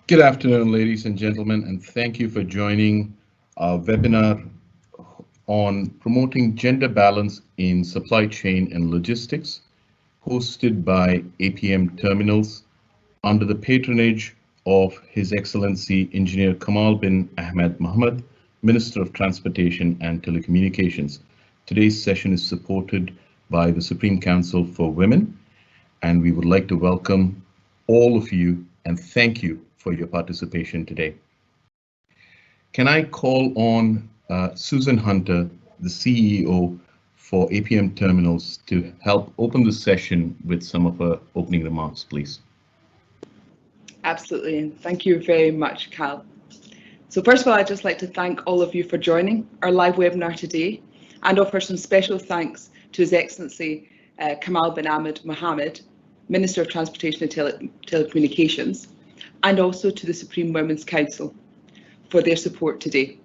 Good afternoon, ladies and gentlemen, and thank you for joining our webinar on promoting gender balance in supply chain and logistics, hosted by APM Terminals under the patronage of His Excellency Engineer Kamal bin Ahmed Mohammed, Minister of Transportation and Telecommunications. Today's session is supported by the Supreme Council for Women, and we would like to welcome all of you and thank you for your participation today. Can I call on Susan Hunter, the CEO for APM Terminals, to help open the session with some of her opening remarks, please? Absolutely, and thank you very much, Cal. So first of all, I'd just like to thank all of you for joining our live webinar today and offer some special thanks to His Excellency Kamal bin Ahmed Mohammed, Minister of Transportation and Telecommunications, and also to the Supreme Women's Council for their support today.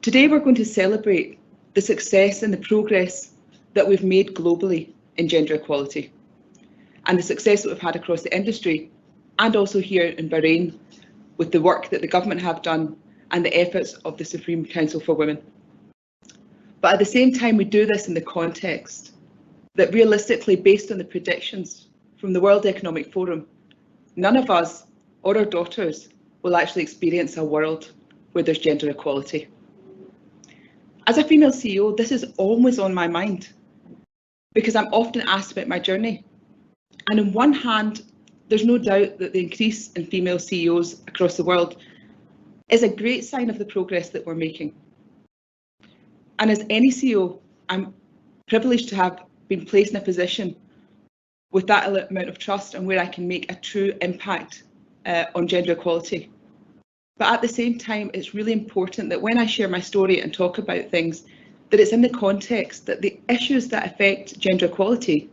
Today we're going to celebrate the success and the progress that we've made globally in gender equality and the success that we've had across the industry and also here in Bahrain with the work that the government have done and the efforts of the Supreme Council for Women. But at the same time, we do this in the context that realistically, based on the predictions from the World Economic Forum, none of us or our daughters will actually experience a world where there's gender equality. As a female CEO, this is always on my mind because I'm often asked about my journey. And on one hand, there's no doubt that the increase in female CEOs across the world is a great sign of the progress that we're making. And as any CEO, I'm privileged to have been placed in a position with that amount of trust and where I can make a true impact on gender equality. But at the same time, it's really important that when I share my story and talk about things, that it's in the context that the issues that affect gender equality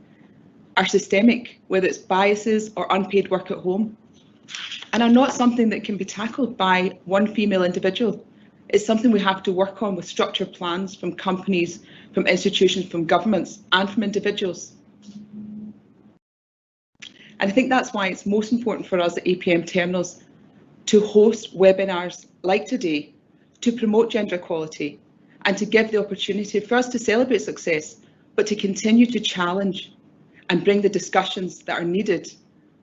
are systemic, whether it's biases or unpaid work at home, and are not something that can be tackled by one female individual. It's something we have to work on with structured plans from companies, from institutions, from governments, and from individuals. And I think that's why it's most important for us at APM Terminals to host webinars like today to promote gender equality and to give the opportunity for us to celebrate success, but to continue to challenge and bring the discussions that are needed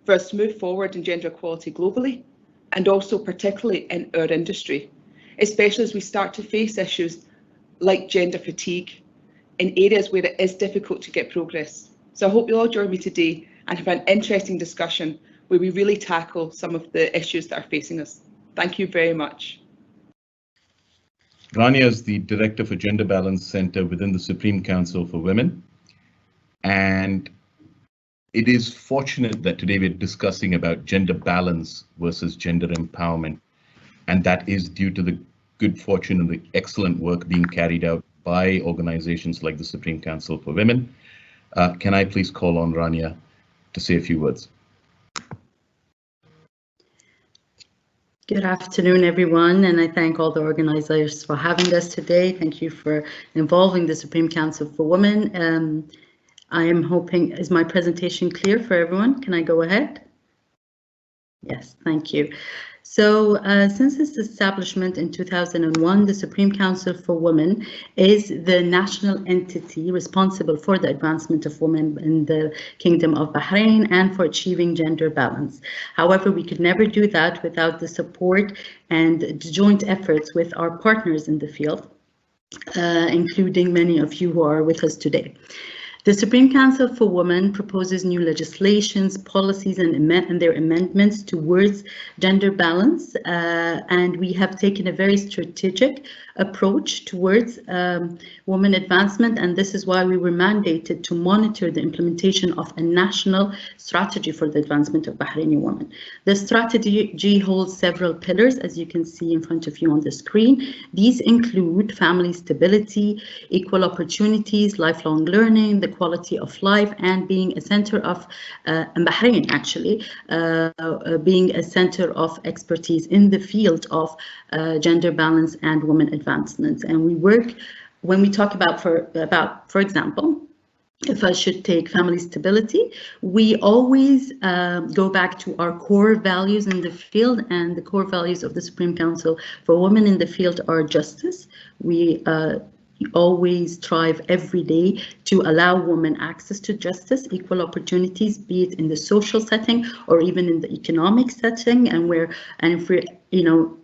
for us to move forward in gender equality globally and also particularly in our industry, especially as we start to face issues like gender fatigue in areas where it is difficult to get progress. So I hope you'll all join me today and have an interesting discussion where we really tackle some of the issues that are facing us. Thank you very much. Rania is the Director for Gender Balance Center within the Supreme Council for Women. And it is fortunate that today we're discussing about gender balance versus gender empowerment. And that is due to the good fortune and the excellent work being carried out by organizations like the Supreme Council for Women. Can I please call on Rania to say a few words? Good afternoon, everyone, and I thank all the organizers for having us today. Thank you for involving the Supreme Council for Women. I am hoping, is my presentation clear for everyone? Can I go ahead? Yes, thank you. So since its establishment in 2001, the Supreme Council for Women is the national entity responsible for the advancement of women in the Kingdom of Bahrain and for achieving gender balance. However, we could never do that without the support and joint efforts with our partners in the field, including many of you who are with us today. The Supreme Council for Women proposes new legislations, policies, and their amendments towards gender balance, and we have taken a very strategic approach towards women advancement, and this is why we were mandated to monitor the implementation of a national strategy for the advancement of Bahraini women. The strategy holds several pillars, as you can see in front of you on the screen. These include family stability, equal opportunities, lifelong learning, the quality of life, and being a center of, Bahrain actually, being a center of expertise in the field of gender balance and women advancements. And we work, when we talk about, for example, if I should take family stability, we always go back to our core values in the field, and the core values of the Supreme Council for Women in the field are justice. We always strive every day to allow women access to justice, equal opportunities, be it in the social setting or even in the economic setting. And if we're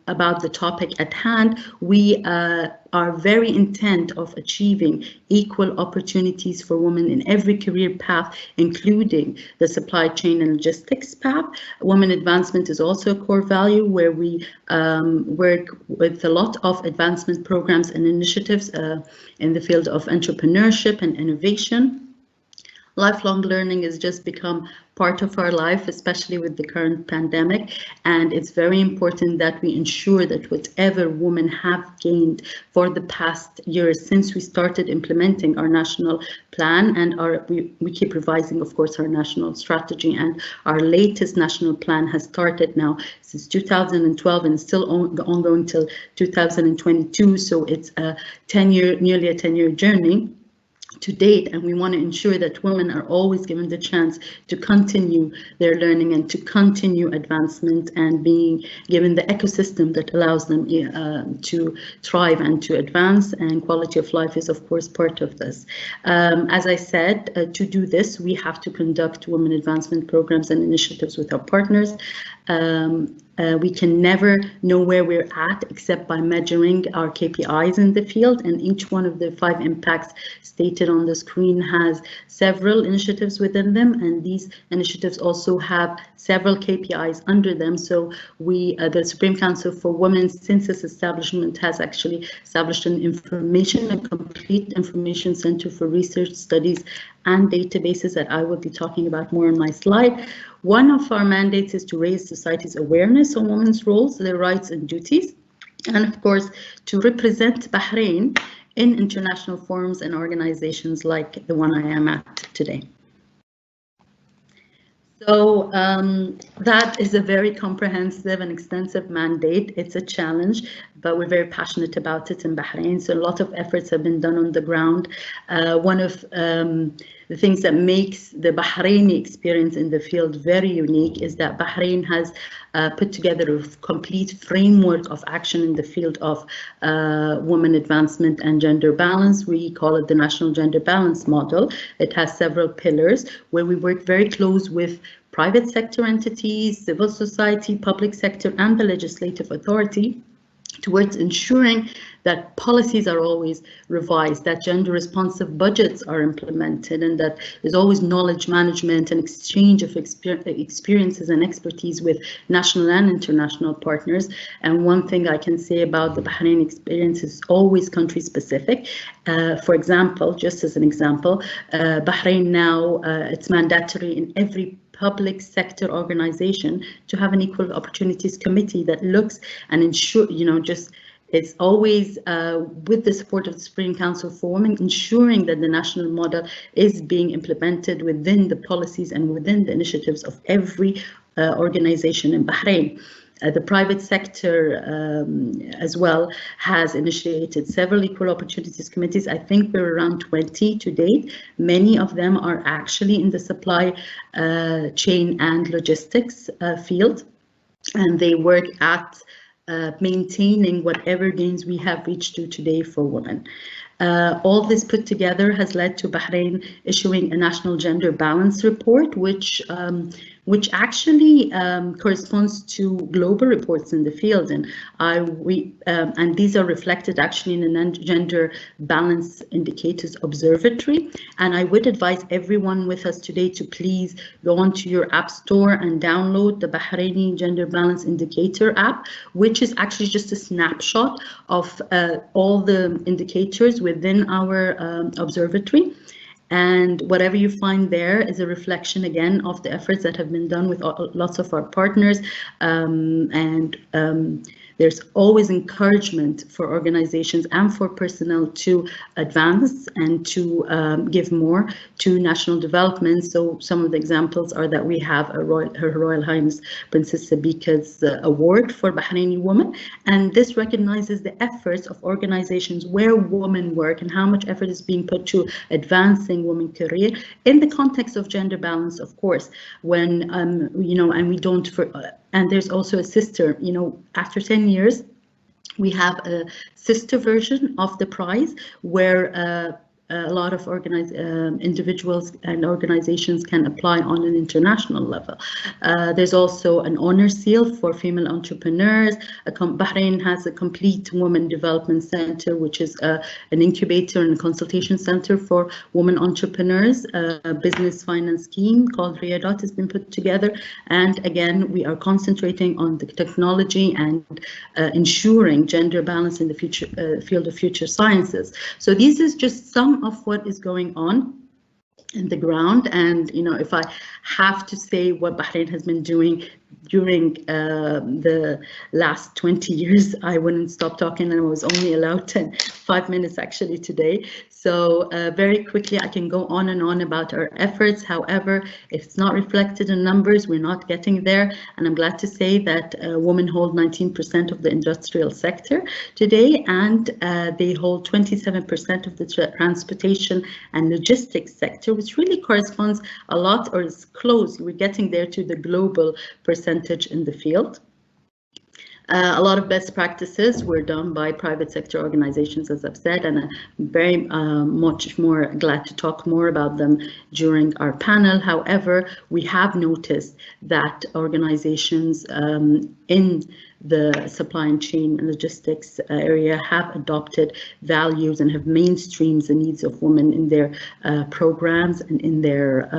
about the topic at hand, we are very intent of achieving equal opportunities for women in every career path, including the supply chain and logistics path. Women advancement is also a core value, where we work with a lot of advancement programs and initiatives in the field of entrepreneurship and innovation. Lifelong learning has just become part of our life, especially with the current pandemic, and it's very important that we ensure that whatever women have gained for the past years since we started implementing our national plan, and we keep revising, of course, our national strategy, and our latest national plan has started now since 2012 and still ongoing till 2022, so it's a nearly a 10-year journey to date, and we want to ensure that women are always given the chance to continue their learning and to continue advancement, and being given the ecosystem that allows them to thrive and to advance, and quality of life is of course part of this. As I said, to do this we have to conduct women advancement programs and initiatives with our partners. We can never know where we're at except by measuring our KPIs in the field, and each one of the 5 impacts stated on the screen has several initiatives within them, and these initiatives also have several KPIs under them. So the Supreme Council for Women, since its establishment, has actually established a complete information center for research, studies and databases that I will be talking about more on my slide. One of our mandates is to raise society's awareness on women's roles, their rights and duties, and of course to represent Bahrain in international forums and organizations like the one I am at today. So that is a very comprehensive and extensive mandate. It's a challenge, but we're very passionate about it in Bahrain. So a lot of efforts have been done on the ground. One of the things that makes the Bahraini experience in the field very unique is that Bahrain has put together a complete framework of action in the field of women advancement and gender balance. We call it the National Gender Balance Model. It has several pillars where we work very close with private sector entities, civil society, public sector, and the legislative authority towards ensuring that policies are always revised, that gender responsive budgets are implemented, and that there's always knowledge management and exchange of experiences and expertise with national and international partners. And one thing I can say about the Bahrain experience is always country specific. For example, just as an example, Bahrain now, it's mandatory in every public sector organization to have an equal opportunities committee that looks and ensure, it's always with the support of the Supreme Council for Women, ensuring that the national model is being implemented within the policies and within the initiatives of every organization in Bahrain. The private sector as well has initiated several equal opportunities committees. I think we're around 20 to date. Many of them are actually in the supply chain and logistics field, and they work at maintaining whatever gains we have reached to today for women. All this put together has led to Bahrain issuing a national gender balance report, which actually corresponds to global reports in the field, and these are reflected actually in a gender balance indicators observatory. And I would advise everyone with us today to please go onto your app store and download the Bahraini Gender Balance Indicator app, which is actually just a snapshot of all the indicators within our observatory. And whatever you find there is a reflection again of the efforts that have been done with lots of our partners, and There's always encouragement for organizations and for personnel to advance and to give more to national development. So some of the examples are that we have Her Royal Highness Princess Sabika's award for Bahraini women, and this recognizes the efforts of organizations where women work and how much effort is being put to advancing women's career in the context of gender balance, of course, when and we don't and there's also a sister, after 10 years we have a sister version of the prize where a lot of individuals and organizations can apply on an international level. There's also an honor seal for female entrepreneurs. Bahrain has a complete women development center, which is an incubator and consultation center for women entrepreneurs. A business finance scheme called Riyadat has been put together. And again, we are concentrating on the technology and ensuring gender balance in the future field of future sciences. So this is just some of what is going on in the ground. And if I have to say what Bahrain has been doing during the last 20 years, I wouldn't stop talking, and I was only allowed 5 minutes actually today. So very quickly, I can go on and on about our efforts. However, if it's not reflected in numbers, we're not getting there. And I'm glad to say that women hold 19% of the industrial sector today, and they hold 27% of the transportation and logistics sector, which really corresponds a lot, or is close. We're getting there to the global percentage in the field. A lot of best practices were done by private sector organizations, as I've said, and I'm very much more glad to talk more about them during our panel. However, we have noticed that organizations in the supply chain and logistics area have adopted values and have mainstreamed the needs of women in their programs and in their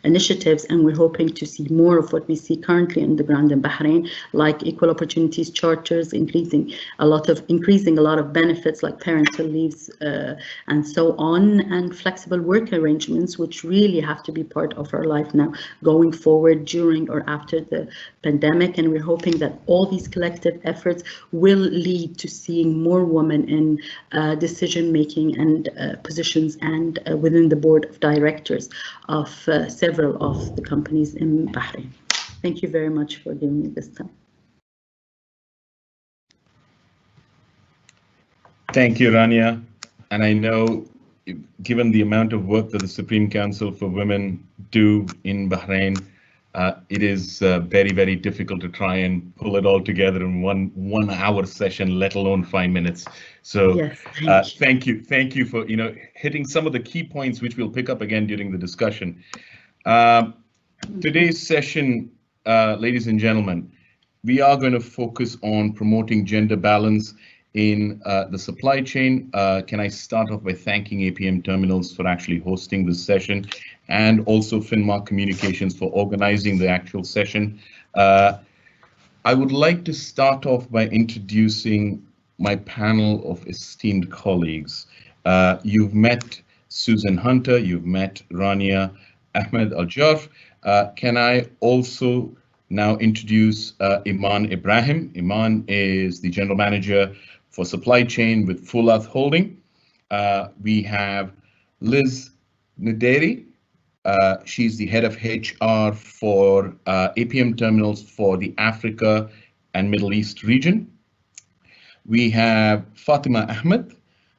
initiatives, and we're hoping to see more of what we see currently on the ground in Bahrain, like equal opportunities charters, increasing a lot of benefits like parental leaves and so on, and flexible work arrangements, which really have to be part of our life now going forward during or after the pandemic. And we're hoping that all these collective efforts will lead to seeing more women in decision-making and positions and within the board of directors of several of the companies in Bahrain. Thank you very much for giving me this time. Thank you, Rania. And I know, given the amount of work that the Supreme Council for Women do in Bahrain, it is very, very difficult to try and pull it all together in one hour session, let alone 5 minutes. So yes, thank you for hitting some of the key points, which we'll pick up again during the discussion. Today's session, ladies and gentlemen, we are going to focus on promoting gender balance in the supply chain. Can I start off by thanking APM Terminals for actually hosting this session, and also Finmark Communications for organizing the actual session. I would like to start off by introducing my panel of esteemed colleagues. You've met Susan Hunter, you've met Rania Ahmed Al-Jarf. Can I also now introduce Iman Ibrahim. Iman is the General Manager for Supply Chain with Fulath Holding. We have Liz Naderi. She's the head of HR for APM Terminals for the Africa and Middle East region. We have Fatima Ahmed,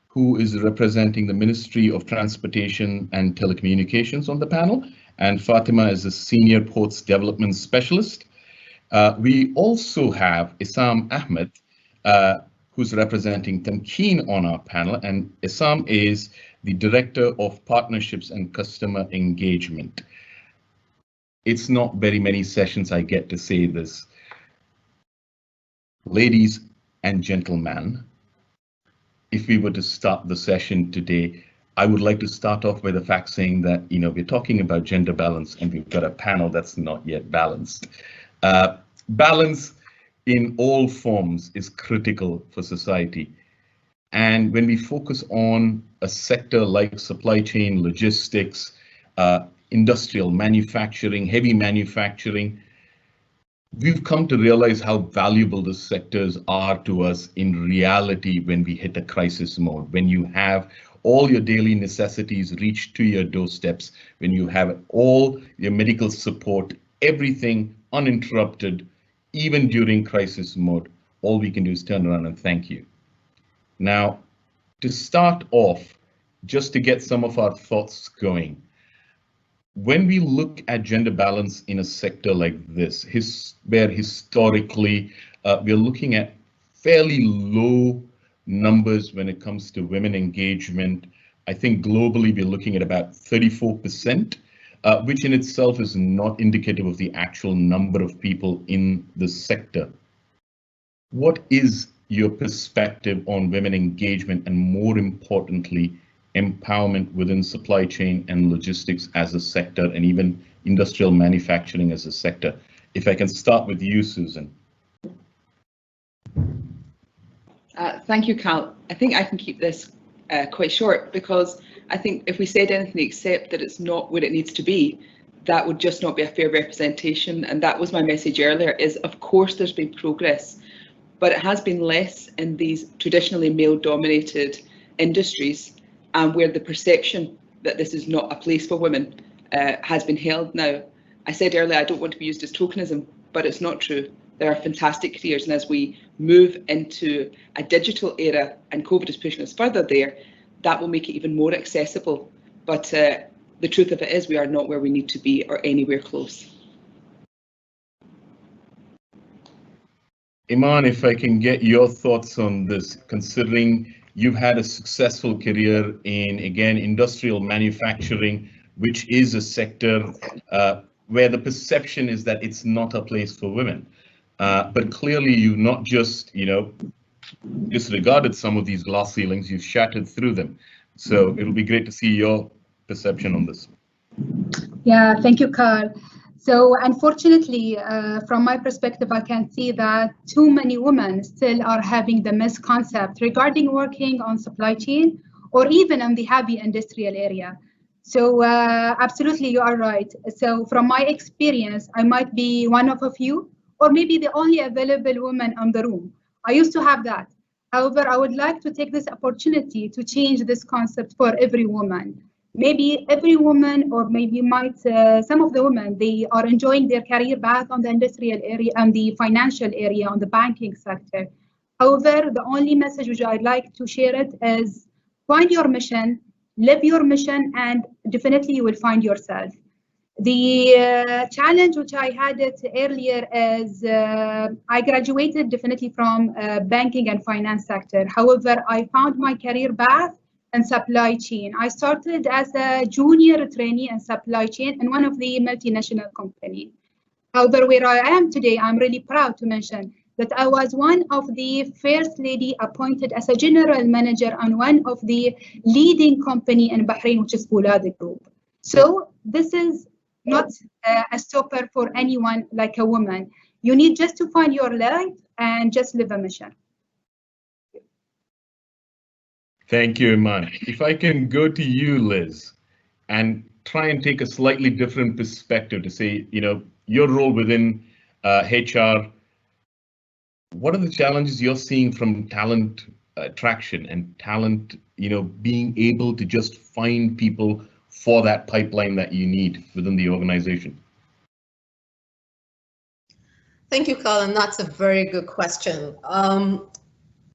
who is representing the Ministry of Transportation and Telecommunications on the panel. And Fatima is a Senior Ports Development Specialist. We also have Issam Ahmed, who's representing Tamkeen on our panel, and Issam is the Director of Partnerships and Customer Engagement. It's not very many sessions I get to say this. Ladies and gentlemen, if we were to start the session today, I would like to start off by the fact saying that, we're talking about gender balance and we've got a panel that's not yet balanced. Balance in all forms is critical for society. And when we focus on a sector like supply chain, logistics, industrial manufacturing, heavy manufacturing, we've come to realize how valuable the sectors are to us in reality when we hit a crisis mode, when you have all your daily necessities reach to your doorsteps, when you have all your medical support, everything uninterrupted, even during crisis mode. All we can do is turn around and thank you. Now, to start off, just to get some of our thoughts going, when we look at gender balance in a sector like this, where historically we're looking at fairly low numbers when it comes to women engagement, I think globally we're looking at about 34%, which in itself is not indicative of the actual number of people in the sector. What is your perspective on women engagement and, more importantly, empowerment within supply chain and logistics as a sector, and even industrial manufacturing as a sector? If I can start with you, Susan. Thank you, Cal. I think I can keep this quite short, because I think if we said anything except that it's not where it needs to be, that would just not be a fair representation. And that was my message earlier, is of course there's been progress, but it has been less in these traditionally male-dominated industries, and where the perception that this is not a place for women has been held now. I said earlier, I don't want to be used as tokenism, but it's not true. There are fantastic careers, and as we move into a digital era, and COVID is pushing us further there, that will make it even more accessible. But the truth of it is we are not where we need to be, or anywhere close. Iman, if I can get your thoughts on this, considering you've had a successful career in, again, industrial manufacturing, which is a sector where the perception is that it's not a place for women. But clearly you've not just, disregarded some of these glass ceilings, you've shattered through them. So it'll be great to see your perception on this. Yeah, thank you, Carl. So unfortunately, from my perspective, I can see that too many women still are having the misconcept regarding working on supply chain or even in the heavy industrial area. So absolutely, you are right. So from my experience, I might be one of a few, or maybe the only available woman in the room. I used to have that. However, I would like to take this opportunity to change this concept for every woman. Maybe every woman, or maybe some of the women, they are enjoying their career path on the industrial area and the financial area, on the banking sector. However, the only message which I'd like to share it is find your mission, live your mission, and definitely you will find yourself. The challenge which I had it earlier is I graduated definitely from banking and finance sector. However, I found my career path in supply chain. I started as a junior trainee in supply chain in one of the multinational companies. However, where I am today, I'm really proud to mention that I was one of the first lady appointed as a general manager on one of the leading company in Bahrain, which is Foulad Group. So this is not a stopper for anyone like a woman. You need just to find your life and just live a mission. Thank you, Iman. If I can go to you, Liz, and try and take a slightly different perspective to say, your role within HR, what are the challenges you're seeing from talent attraction and talent, being able to just find people for that pipeline that you need within the organization? Thank you, Colin. That's a very good question.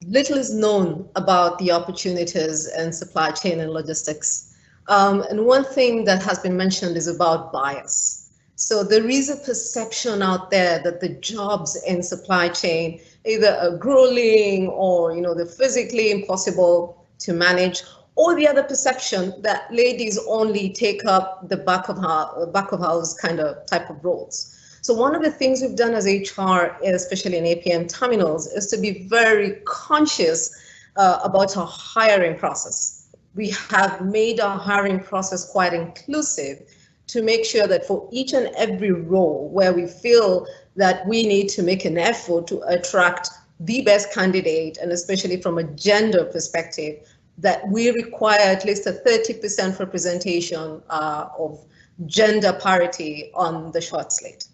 Little is known about the opportunities in supply chain and logistics. And one thing that has been mentioned is about bias. So there is a perception out there that the jobs in supply chain either are grueling or they're physically impossible to manage, or the other perception that ladies only take up the back of house kind of type of roles. So one of the things we've done as HR, especially in APM terminals, is to be very conscious about our hiring process. We have made our hiring process quite inclusive to make sure that for each and every role where we feel that we need to make an effort to attract the best candidate, and especially from a gender perspective, that we require at least a 30% representation of gender parity on the short slate.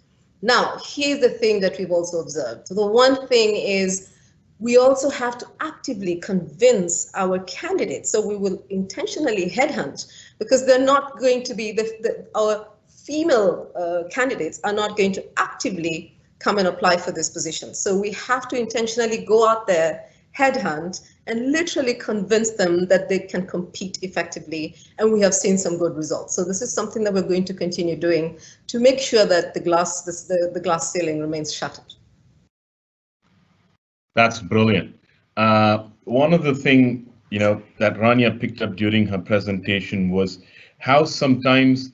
Now, here's the thing that we've also observed. The one thing is we also have to actively convince our candidates. So we will intentionally headhunt because they're not going to be, our female candidates are not going to actively come and apply for this position. So we have to intentionally go out there, headhunt, and literally convince them that they can compete effectively. And we have seen some good results. So this is something that we're going to continue doing to make sure that the glass ceiling remains shattered. That's brilliant. One of the things, that Rania picked up during her presentation was how sometimes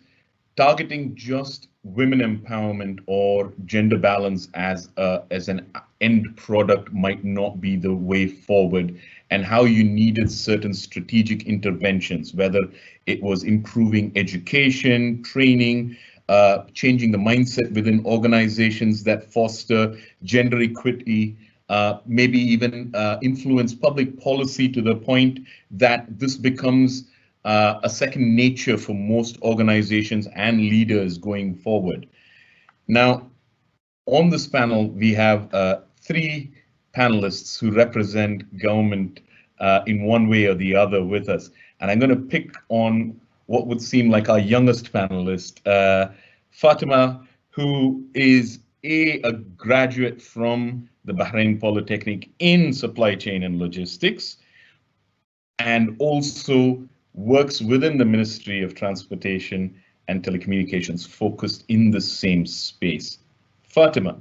targeting just women empowerment or gender balance as an end product might not be the way forward, and how you needed certain strategic interventions, whether it was improving education, training, changing the mindset within organizations that foster gender equity, maybe even influence public policy to the point that this becomes a second nature for most organizations and leaders going forward. Now, on this panel, we have 3 panelists who represent government in one way or the other with us. And I'm going to pick on what would seem like our youngest panelist, Fatima, who is a graduate from the Bahrain Polytechnic in supply chain and logistics, and also works within the Ministry of Transportation and Telecommunications, focused in the same space. Fatima,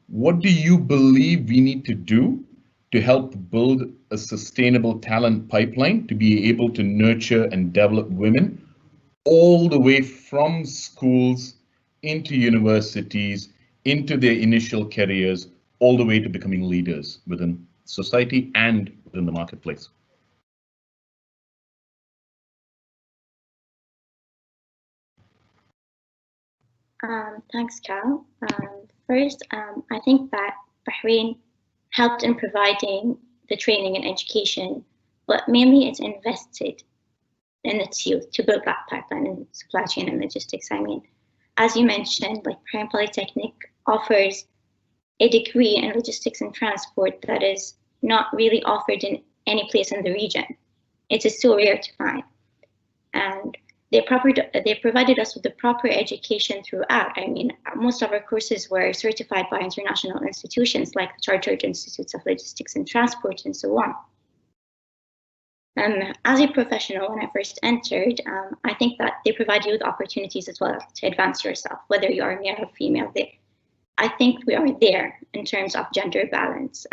what do you believe we need to do to help build a sustainable talent pipeline to be able to nurture and develop women all the way from schools into universities, into their initial careers, all the way to becoming leaders within society and within the marketplace? Thanks, Cal. First, I think that Bahrain helped in providing the training and education, but mainly it's invested in its youth to build that pipeline in supply chain and logistics. I mean, as you mentioned, like Bahrain Polytechnic offers a degree in logistics and transport that is not really offered in any place in the region. It is so rare to find. And they provided us with the proper education throughout. I mean, most of our courses were certified by international institutions like the Chartered Institutes of Logistics and Transport and so on. As a professional, when I first entered, I think that they provide you with opportunities as well to advance yourself, whether you are male or female. I think we are there in terms of gender balance.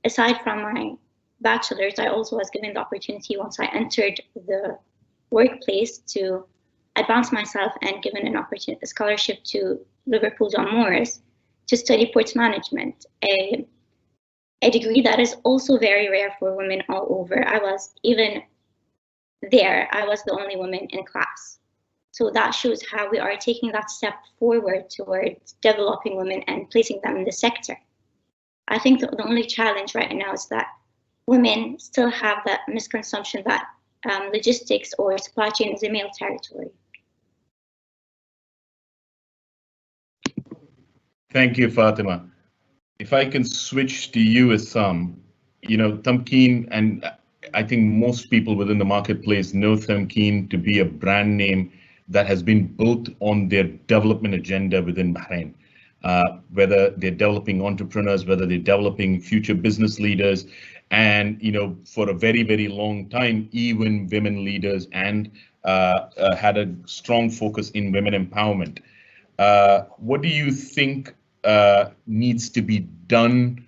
Aside from my bachelor's, I also was given the opportunity once I entered the workplace to advance myself and given an opportunity, a scholarship to Liverpool John Moores to study port management, a degree that is also very rare for women all over. I was even there, I was the only woman in class. So that shows how we are taking that step forward towards developing women and placing them in the sector. I think the only challenge right now is that women still have that misconception that logistics or supply chain is a male territory. Thank you, Fatima. If I can switch to you, Issam, Tamkeen, and I think most people within the marketplace know Tamkeen to be a brand name that has been built on their development agenda within Bahrain. Whether they're developing entrepreneurs, whether they're developing future business leaders, and for a very, very long time, even women leaders, and had a strong focus in women empowerment. What do you think needs to be done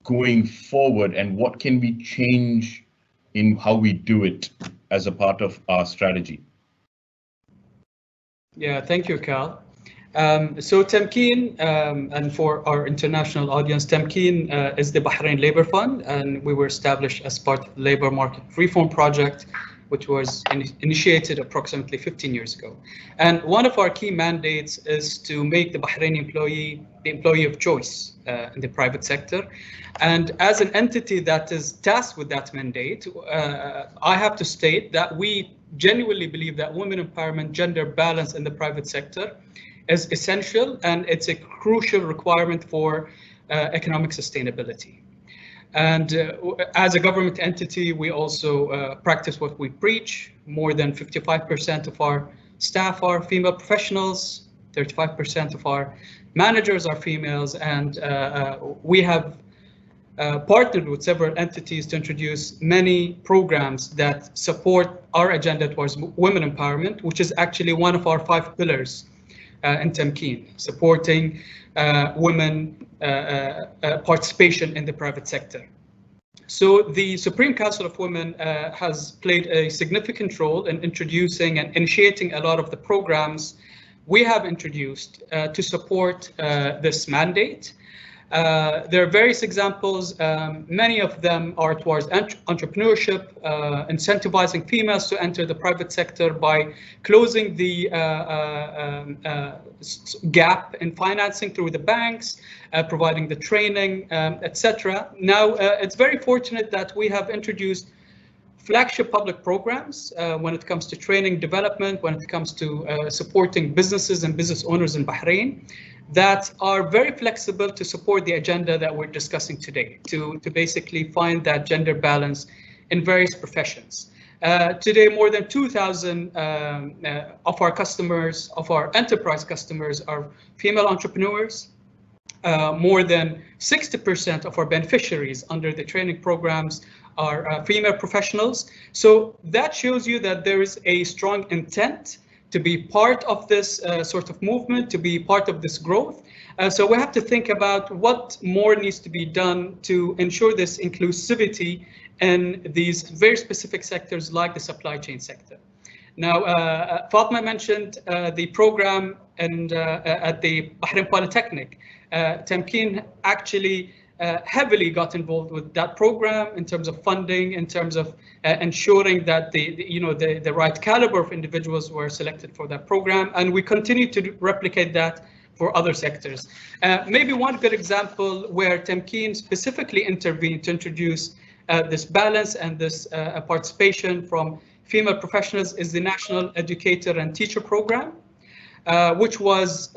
going forward, and what can we change in how we do it as a part of our strategy? Yeah, thank you, Cal. So Tamkeen, and for our international audience, Tamkeen is the Bahrain Labor Fund, and we were established as part of the Labor Market Reform Project, which was initiated approximately 15 years ago. And one of our key mandates is to make the Bahraini employee the employee of choice in the private sector. And as an entity that is tasked with that mandate, I have to state that we genuinely believe that women empowerment, gender balance in the private sector is essential, and it's a crucial requirement for economic sustainability. And as a government entity, we also practice what we preach. More than 55% of our staff are female professionals, 35% of our managers are females, and we have partnered with several entities to introduce many programs that support our agenda towards women empowerment, which is actually one of our 5 pillars in Tamkeen, supporting women participation in the private sector. So the Supreme Council of Women has played a significant role in introducing and initiating a lot of the programs we have introduced to support this mandate. There are various examples. Many of them are towards entrepreneurship, incentivizing females to enter the private sector by closing the gap in financing through the banks, providing the training, etc. Now, it's very fortunate that we have introduced flagship public programs when it comes to training development, when it comes to supporting businesses and business owners in Bahrain, that are very flexible to support the agenda that we're discussing today, to basically find that gender balance in various professions. Today, more than 2,000 of our customers, of our enterprise customers, are female entrepreneurs. More than 60% of our beneficiaries under the training programs are female professionals. So that shows you that there is a strong intent to be part of this sort of movement, to be part of this growth. So we have to think about what more needs to be done to ensure this inclusivity in these very specific sectors like the supply chain sector. Now, Fatma mentioned the program and at the Bahrain Polytechnic. Tamkeen actually heavily got involved with that program in terms of funding, in terms of ensuring that the right caliber of individuals were selected for that program, and we continue to replicate that for other sectors. Maybe one good example where Tamkeen specifically intervened to introduce this balance and this participation from female professionals is the National Educator and Teacher Program, which was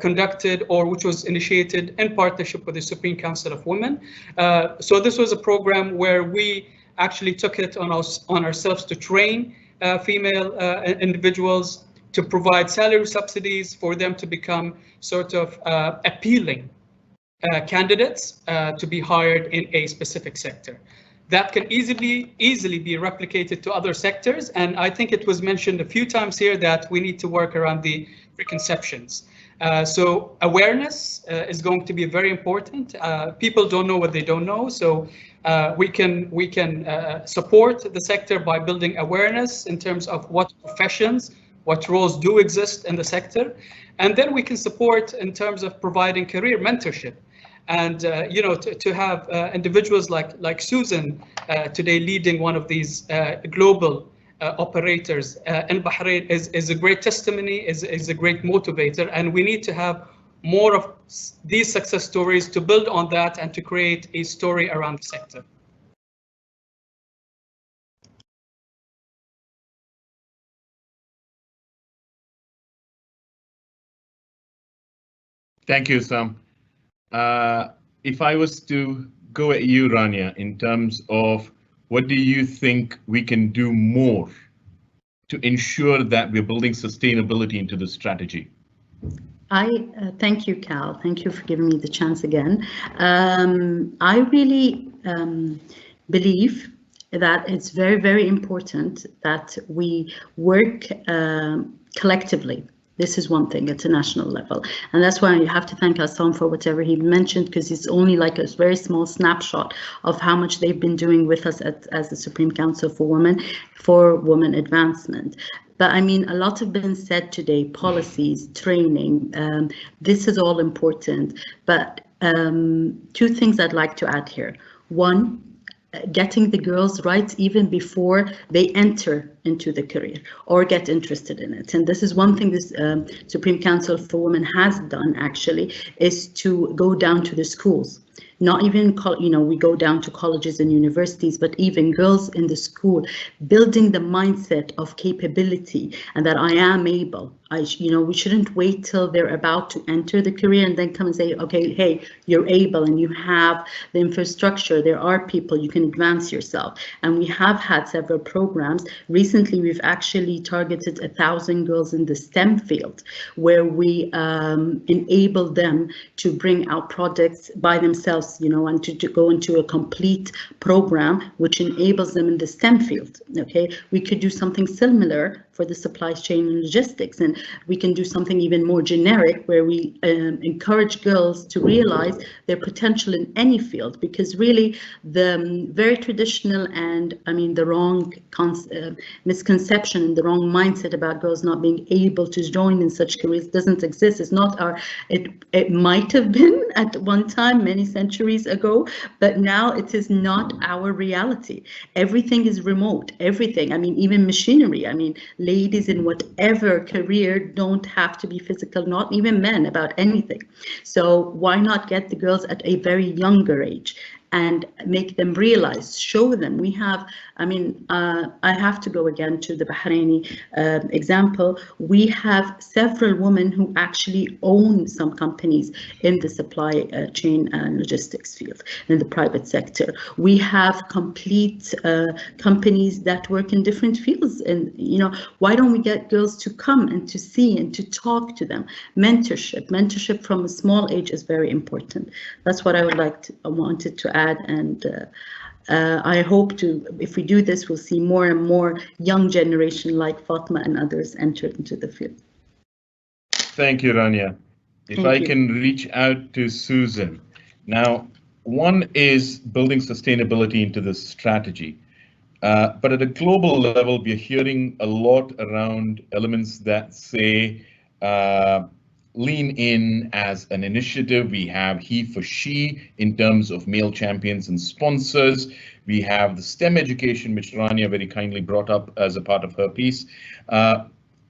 conducted, or which was initiated in partnership with the Supreme Council of Women. So this was a program where we actually took it on ourselves to train female individuals, to provide salary subsidies for them to become sort of appealing candidates to be hired in a specific sector. That can easily be replicated to other sectors. And I think it was mentioned a few times here that we need to work around the preconceptions. So awareness is going to be very important. People don't know what they don't know. So we can support the sector by building awareness in terms of what professions, what roles do exist in the sector. And then we can support in terms of providing career mentorship. And to have individuals like Susan today leading one of these global operators in Bahrain is a great testimony, is a great motivator, and we need to have more of these success stories to build on that and to create a story around the sector. Thank you, Sam. If I was to go at you, Rania, in terms of what do you think we can do more to ensure that we're building sustainability into the strategy? Thank you, Cal. Thank you for giving me the chance again. I really believe that it's very, very important that we work collectively. This is one thing at a national level, and that's why you have to thank Hassan for whatever he mentioned, because it's only like a very small snapshot of how much they've been doing with us as the Supreme Council for Women advancement. But I mean, a lot have been said today, policies, training, this is all important, but two things I'd like to add here. One, getting the girls' rights even before they enter into the career or get interested in it. And this is one thing this Supreme Council for Women has done, actually, is to go down to the schools not even, we go down to colleges and universities, but even girls in the school, building the mindset of capability and that I am able. We shouldn't wait till they're about to enter the career and then come and say, okay, hey, you're able and you have the infrastructure. There are people, you can advance yourself. And we have had several programs. Recently, we've actually targeted 1,000 girls in the STEM field, where we enable them to bring out projects by themselves, and to go into a complete program which enables them in the STEM field. Okay, we could do something similar for the supply chain and logistics, and we can do something even more generic where we encourage girls to realize their potential in any field, because really the very traditional and the wrong misconception and the wrong mindset about girls not being able to join in such careers doesn't exist. It's not it might have been at one time many centuries ago, but now it is not our reality. Everything is remote, everything. Even machinery. Ladies in whatever career don't have to be physical, not even men, about anything. So why not get the girls at a very younger age and make them realize, show them. We have, I have to go again to the Bahraini example. We have several women who actually own some companies in the supply chain and logistics field, in the private sector. We have complete companies that work in different fields. And, why don't we get girls to come and to see and to talk to them? Mentorship from a small age is very important. That's what I wanted to add. And I hope if we do this, we'll see more and more young generation like Fatma and others enter into the field. Thank you, Rania. If I can reach out to Susan. Now, one is building sustainability into the strategy. But at a global level, we're hearing a lot around elements that say lean in as an initiative. We have he for she in terms of male champions and sponsors. We have the STEM education, which Rania very kindly brought up as a part of her piece.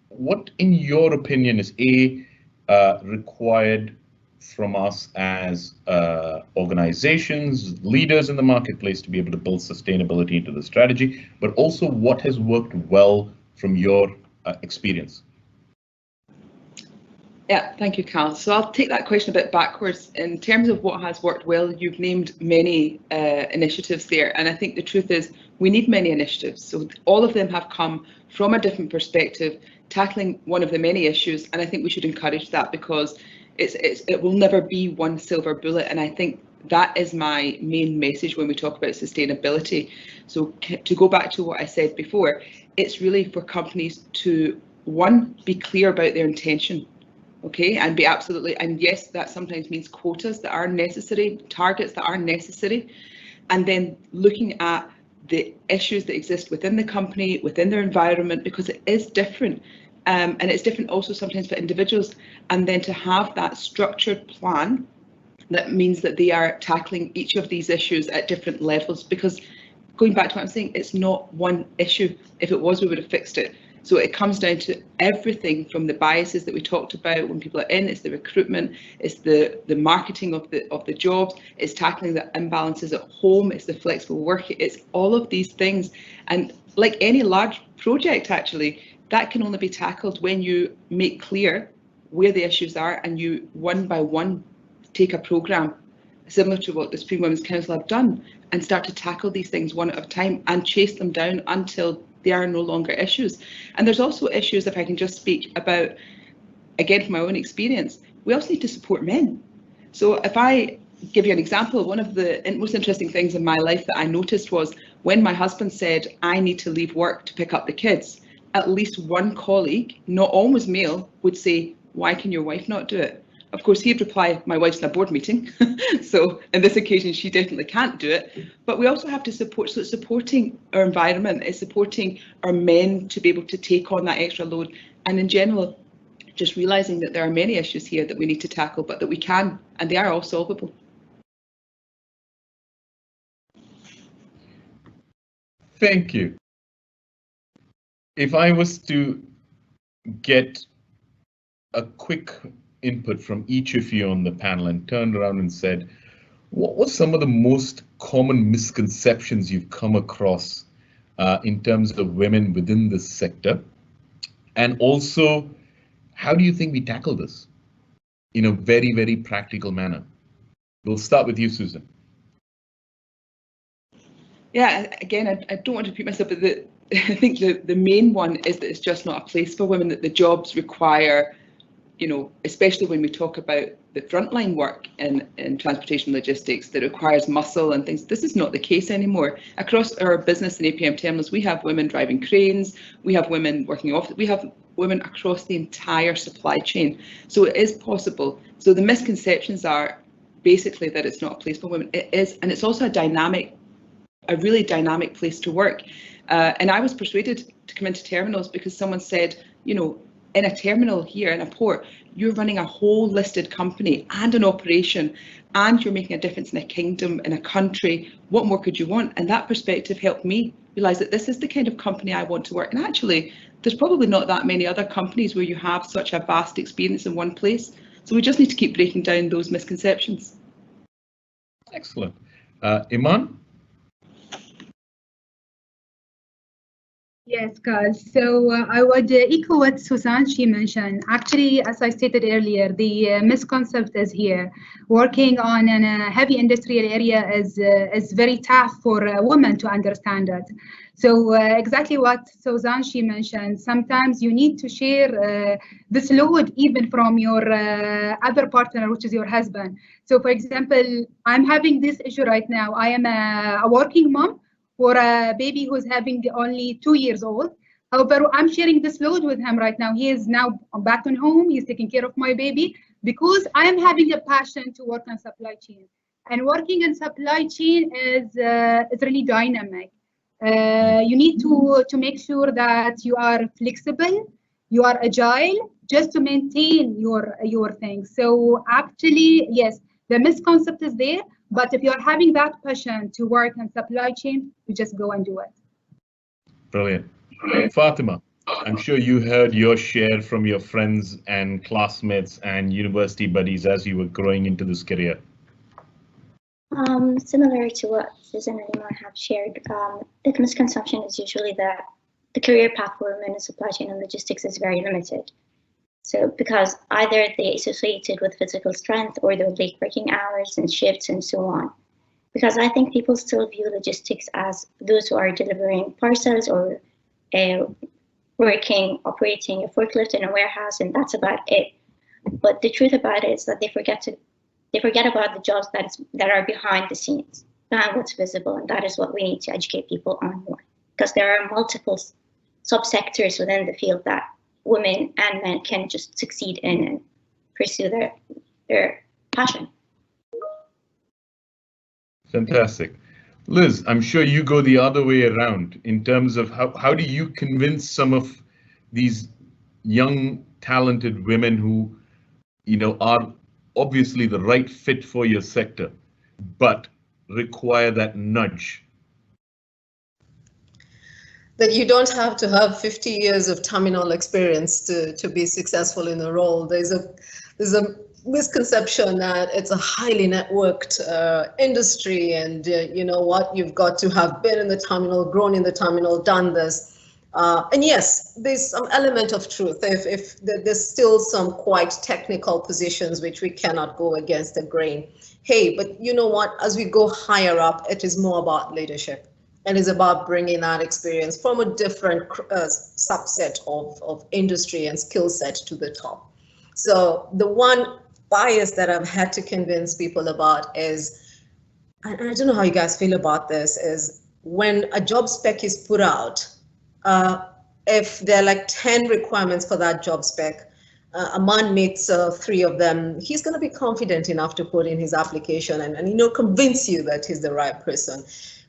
What, in your opinion, is required from us as organizations, leaders in the marketplace to be able to build sustainability into the strategy, but also what has worked well from your experience? Yeah, thank you, Cal. So I'll take that question a bit backwards. In terms of what has worked well, you've named many initiatives there. And I think the truth is we need many initiatives. So all of them have come from a different perspective, tackling one of the many issues. And I think we should encourage that, because it will never be one silver bullet. And I think that is my main message when we talk about sustainability. So to go back to what I said before, it's really for companies to, one, be clear about their intention. Okay, and be absolutely, and yes, that sometimes means quotas that are necessary, targets that are necessary, and then looking at the issues that exist within the company, within their environment, because it is different, and it's different also sometimes for individuals, and then to have that structured plan that means that they are tackling each of these issues at different levels, because going back to what I'm saying, it's not one issue. If it was, we would have fixed it. So it comes down to everything from the biases that we talked about when people are in, it's the recruitment, it's the marketing of the jobs, it's tackling the imbalances at home, it's the flexible work, it's all of these things. And like any large project, actually, that can only be tackled when you make clear where the issues are and you one by one take a programme similar to what the Supreme Women's Council have done and start to tackle these things one at a time and chase them down until they are no longer issues. And there's also issues, if I can just speak about, again, from my own experience, we also need to support men. So if I give you an example, one of the most interesting things in my life that I noticed was when my husband said, I need to leave work to pick up the kids, at least one colleague, not always male, would say, why can your wife not do it? Of course, he'd reply, my wife's in a board meeting. So on this occasion, she definitely can't do it. But we also have to support, so it's supporting our environment, it's supporting our men to be able to take on that extra load. And in general, just realizing that there are many issues here that we need to tackle, but that we can, and they are all solvable. Thank you. If I was to get a quick input from each of you on the panel and turned around and said, What were some of the most common misconceptions you've come across in terms of women within this sector? And also, how do you think we tackle this in a very, very practical manner? We'll start with you, Susan. Yeah, again, I don't want to repeat myself, but I think the main one is that it's just not a place for women, that the jobs require, you know, especially when we talk about the frontline work in transportation logistics that requires muscle and things. This is not the case anymore. Across our business in APM Terminals, we have women driving cranes, we have women working off, we have women across the entire supply chain. So it is possible. So the misconceptions are basically that it's not a place for women. It is, and it's also a really dynamic place to work. And I was persuaded to come into terminals because someone said, you know, in a terminal here in a port, you're running a whole listed company and an operation, and you're making a difference in a kingdom, in a country. What more could you want? And that perspective helped me realise that this is the kind of company I want to work in. Actually, there's probably not that many other companies where you have such a vast experience in one place. So we just need to keep breaking down those misconceptions. Excellent. Iman? Yes, guys. So I would echo what Susan she mentioned. Actually, as I stated earlier, the misconcept is here. Working on a heavy industrial area is very tough for women to understand it. So exactly what Susan she mentioned. Sometimes you need to share this load even from your other partner, which is your husband. So, for example, I'm having this issue right now. I am a working mom for a baby who's having only 2 years old. However, I'm sharing this load with him right now. He is now back on home. He's taking care of my baby because I am having a passion to work on supply chain. And working in supply chain is really dynamic. You need to make sure that you are flexible, you are agile, just to maintain your things. So actually, yes, the misconcept is there. But if you're having that passion to work in supply chain, you just go and do it. Brilliant. Fatima, I'm sure you heard your share from your friends and classmates and university buddies as you were growing into this career. Similar to what Susan and Iman have shared, the misconception is usually that the career path for women in supply chain and logistics is very limited. So because either they associated with physical strength or their late working hours and shifts and so on. Because I think people still view logistics as those who are delivering parcels or operating a forklift in a warehouse, and that's about it. But the truth about it is that they forget about the jobs that are behind the scenes, behind what's visible, and that is what we need to educate people on more. Because there are multiple subsectors within the field that women and men can just succeed in and pursue their passion. Fantastic. Liz, I'm sure you go the other way around in terms of how do you convince some of these young, talented women who, you know, are obviously the right fit for your sector, but require that nudge? That you don't have to have 50 years of terminal experience to be successful in a role. There's a misconception that it's a highly networked industry, and you know what, you've got to have been in the terminal, grown in the terminal, done this. And yes, there's some element of truth. If there's still some quite technical positions which we cannot go against the grain. Hey, but you know what, as we go higher up, it is more about leadership. And it's about bringing that experience from a different subset of industry and skill set to the top. So the one bias that I've had to convince people about is, and I don't know how you guys feel about this, is when a job spec is put out, if there are like 10 requirements for that job spec, a man meets 3 of them, he's going to be confident enough to put in his application and you know, convince you that he's the right person.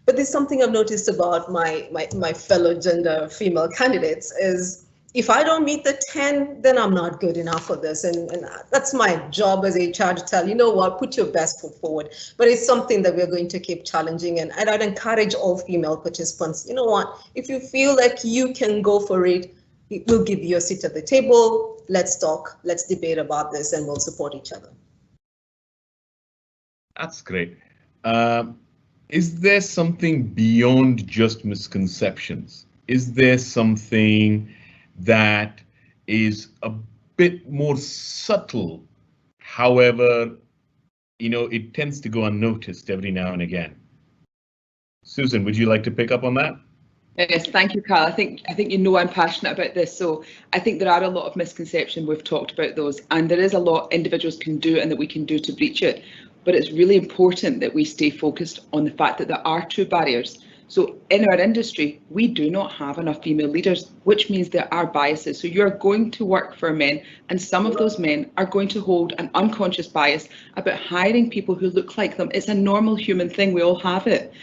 But there's something I've noticed about my fellow gender female candidates is if I don't meet the 10, then I'm not good enough for this. And that's my job as HR to tell, you know what, put your best foot forward. But it's something that we're going to keep challenging. And I'd encourage all female participants, you know what, if you feel like you can go for it, we'll give you a seat at the table. Let's talk, let's debate about this, and we'll support each other. That's great. Is there something beyond just misconceptions? Is there something that is a bit more subtle? However, you know, it tends to go unnoticed every now and again. Susan, would you like to pick up on that? Yes, thank you, Carl. I think you know I'm passionate about this, so I think there are a lot of misconceptions. We've talked about those, and there is a lot individuals can do and that we can do to breach it. But it's really important that we stay focused on the fact that there are true barriers. So in our industry, we do not have enough female leaders, which means there are biases. So you're going to work for men, and some of those men are going to hold an unconscious bias about hiring people who look like them. It's a normal human thing. We all have it.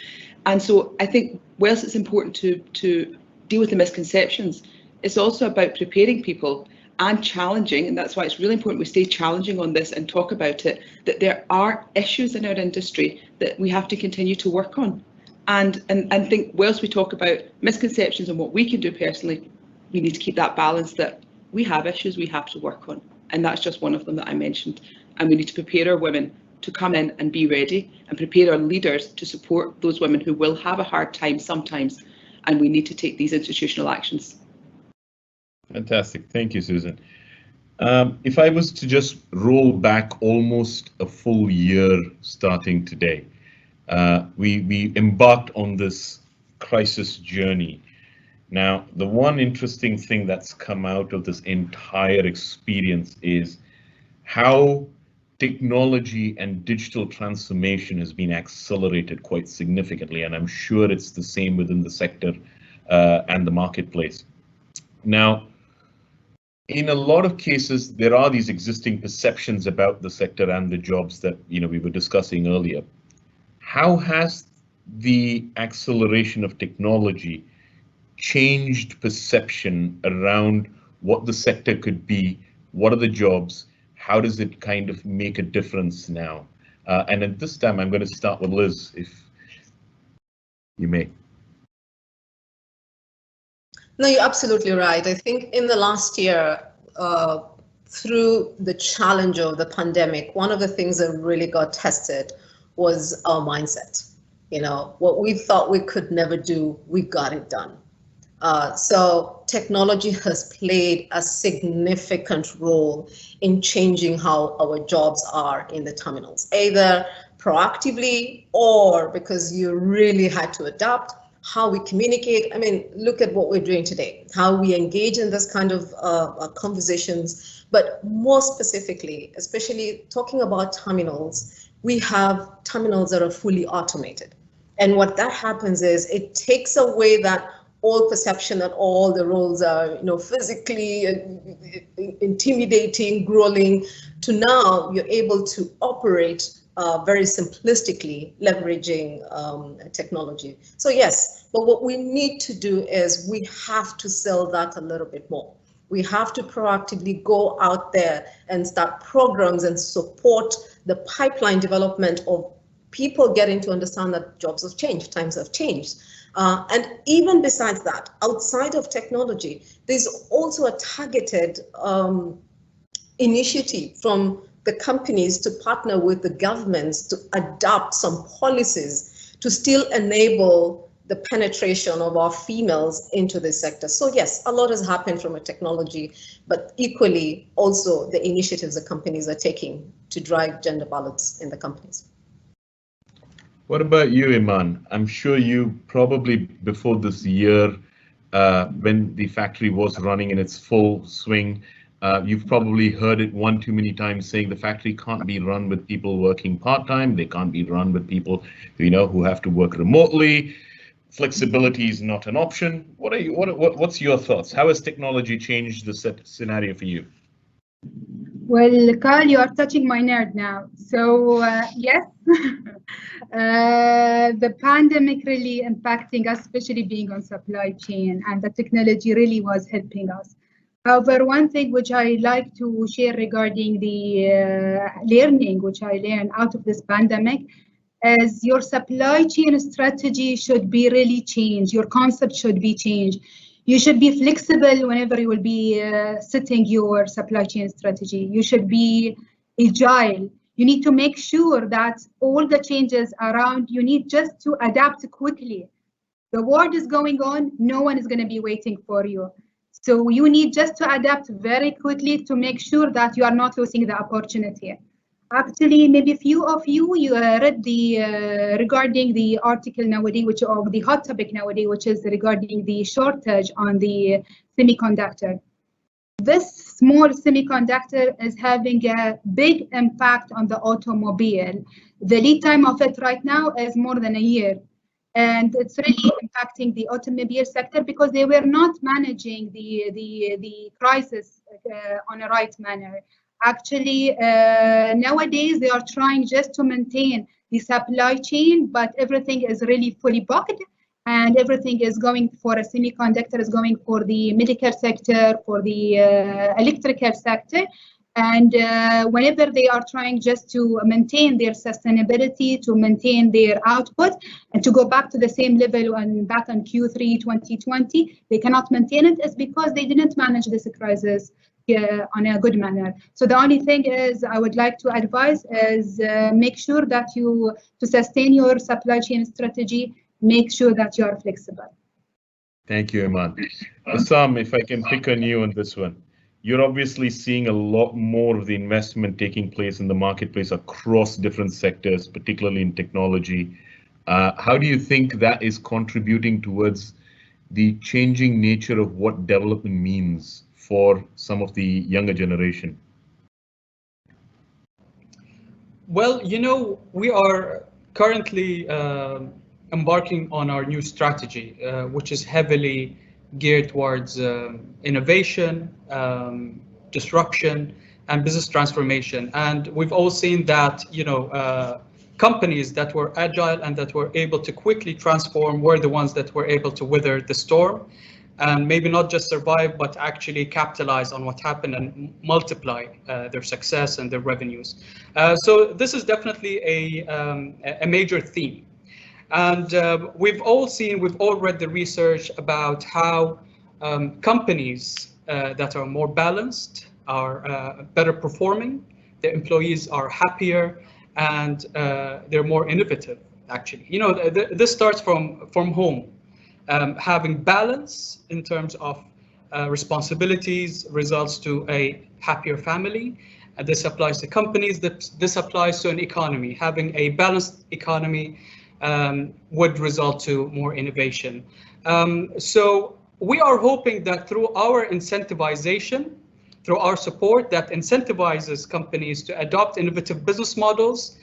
And so I think whilst it's important to deal with the misconceptions, it's also about preparing people and challenging, and that's why it's really important we stay challenging on this and talk about it, that there are issues in our industry that we have to continue to work on. And think whilst we talk about misconceptions and what we can do personally, we need to keep that balance that we have issues we have to work on. And that's just one of them that I mentioned. And we need to prepare our women to come in and be ready, and prepare our leaders to support those women who will have a hard time sometimes, and we need to take these institutional actions. Fantastic, thank you, Susan. If I was to just roll back almost a full year starting today, we embarked on this crisis journey. Now, the one interesting thing that's come out of this entire experience is how technology and digital transformation has been accelerated quite significantly, and I'm sure it's the same within the sector and the marketplace. Now, in a lot of cases, there are these existing perceptions about the sector and the jobs that we were discussing earlier. How has the acceleration of technology changed perception around what the sector could be? What are the jobs? How does it kind of make a difference now? And at this time, I'm going to start with Liz, if you may. No, you're absolutely right. I think in the last year, through the challenge of the pandemic, one of the things that really got tested was our mindset. What we thought we could never do, we got it done. So technology has played a significant role in changing how our jobs are in the terminals, either proactively or because you really had to adapt how we communicate. I mean, look at what we're doing today, how we engage in this kind of conversations, but more specifically, especially talking about terminals, we have terminals that are fully automated. And what that happens is it takes away that old perception that all the roles are, physically intimidating, grueling, to now you're able to operate very simplistically, leveraging technology. So yes, but what we need to do is we have to sell that a little bit more. We have to proactively go out there and start programs and support the pipeline development of people getting to understand that jobs have changed, times have changed. And even besides that, outside of technology, there's also a targeted initiative from the companies to partner with the governments to adopt some policies to still enable the penetration of our females into this sector. So yes, a lot has happened from a technology, but equally also the initiatives the companies are taking to drive gender balance in the companies. What about you, Iman? I'm sure you probably before this year, when the factory was running in its full swing, you've probably heard it one too many times saying the factory can't be run with people working part-time. They can't be run with people, who have to work remotely. Flexibility is not an option. What's your thoughts? How has technology changed the scenario for you? Well, Carl, you are touching my nerve now. So yes, the pandemic really impacting us, especially being on supply chain, and the technology really was helping us. However, one thing which I like to share regarding the learning, which I learned out of this pandemic, is your supply chain strategy should be really changed. Your concept should be changed. You should be flexible whenever you will be setting your supply chain strategy. You should be agile. You need to make sure that all the changes around, you need just to adapt quickly. The world is going on, no one is going to be waiting for you. So you need just to adapt very quickly to make sure that you are not losing the opportunity. Actually, maybe few of you read the regarding the article nowadays, or the hot topic nowadays, which is regarding the shortage on the semiconductor. This small semiconductor is having a big impact on the automobile. The lead time of it right now is more than a year. And it's really impacting the automobile sector because they were not managing the crisis on a right manner. Actually, nowadays they are trying just to maintain the supply chain, but everything is really fully booked, and everything is going for a semiconductor, is going for the medical sector, for the electrical sector. And whenever they are trying just to maintain their sustainability, to maintain their output, and to go back to the same level back on Q3 2020, they cannot maintain it. It's because they didn't manage this crisis on a good manner. So the only thing is I would like to advise is make sure that to sustain your supply chain strategy, make sure that you are flexible. Thank you, Iman. Assam, if I can pick on you on this one. You're obviously seeing a lot more of the investment taking place in the marketplace across different sectors, particularly in technology. How do you think that is contributing towards the changing nature of what development means for some of the younger generation? Well, you know, we are currently embarking on our new strategy, which is heavily geared towards innovation, disruption, and business transformation. And we've all seen that, you know, companies that were agile and that were able to quickly transform were the ones that were able to weather the storm, and maybe not just survive, but actually capitalize on what happened and multiply their success and their revenues. So this is definitely a major theme. And we've all read the research about how companies that are more balanced are better performing, their employees are happier, and they're more innovative, actually. You know, this starts from home. Having balance in terms of responsibilities results to a happier family. And this applies to companies, this applies to an economy. Having a balanced economy would result to more innovation. So we are hoping that through our incentivization, through our support that incentivizes companies to adopt innovative business models,